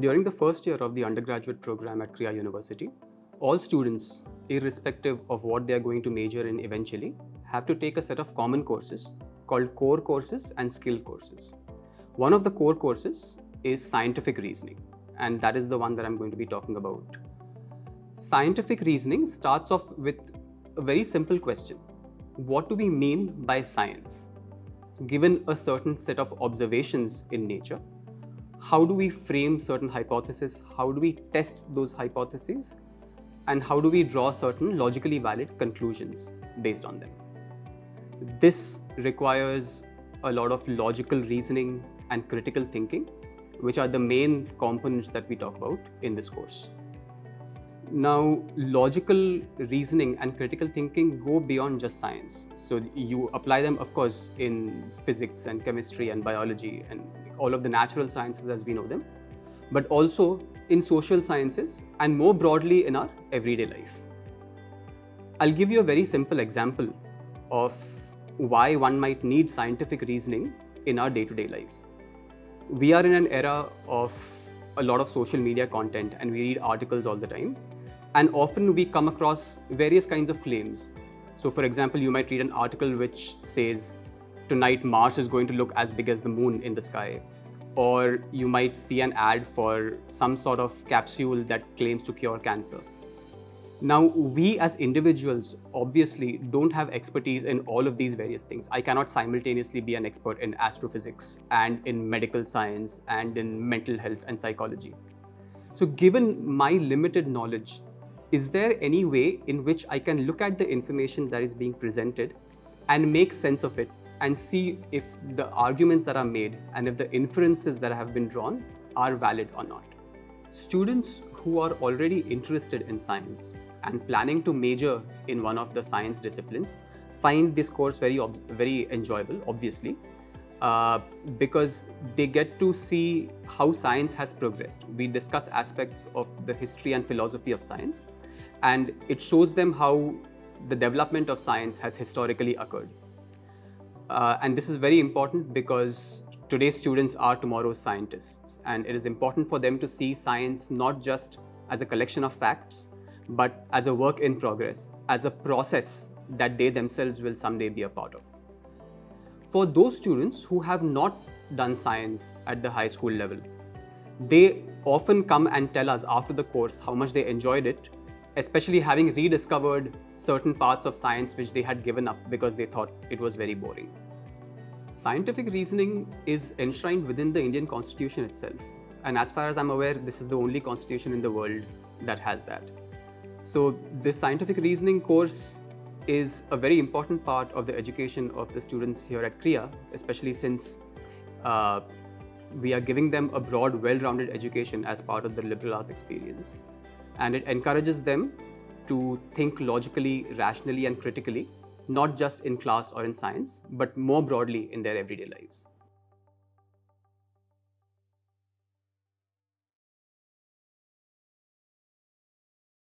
during the first year of the undergraduate program at Krea University, all students, irrespective of what they are going to major in eventually, have to take a set of common courses called core courses and skill courses. One of the core courses is scientific reasoning, and that is the one that I'm going to be talking about. Scientific reasoning starts off with a very simple question. What do we mean by science? Given a certain set of observations in nature, how do we frame certain hypotheses? How do we test those hypotheses? And how do we draw certain logically valid conclusions based on them? This requires a lot of logical reasoning and critical thinking, which are the main components that we talk about in this course. Now, logical reasoning and critical thinking go beyond just science. So you apply them, of course, in physics and chemistry and biology and all of the natural sciences as we know them, but also in social sciences and more broadly in our everyday life. I'll give you a very simple example of why one might need scientific reasoning in our day-to-day lives. We are in an era of a lot of social media content and we read articles all the time. And often we come across various kinds of claims. So for example, you might read an article which says, tonight Mars is going to look as big as the moon in the sky. Or you might see an ad for some sort of capsule that claims to cure cancer. Now, we as individuals obviously don't have expertise in all of these various things. I cannot simultaneously be an expert in astrophysics and in medical science and in mental health and psychology. So given my limited knowledge, is there any way in which I can look at the information that is being presented and make sense of it and see if the arguments that are made and if the inferences that have been drawn are valid or not? Students who are already interested in science and planning to major in one of the science disciplines find this course very enjoyable, obviously, because they get to see how science has progressed. We discuss aspects of the history and philosophy of science, and it shows them how the development of science has historically occurred. And this is very important because today's students are tomorrow's scientists, and it is important for them to see science not just as a collection of facts, but as a work in progress, as a process that they themselves will someday be a part of. For those students who have not done science at the high school level, they often come and tell us after the course how much they enjoyed it, especially having rediscovered certain parts of science which they had given up because they thought it was very boring. Scientific reasoning is enshrined within the Indian Constitution itself. And as far as I'm aware, this is the only constitution in the world that has that. So this scientific reasoning course is a very important part of the education of the students here at Krea, especially since we are giving them a broad, well-rounded education as part of the liberal arts experience. And it encourages them to think logically, rationally, and critically, not just in class or in science, but more broadly in their everyday lives.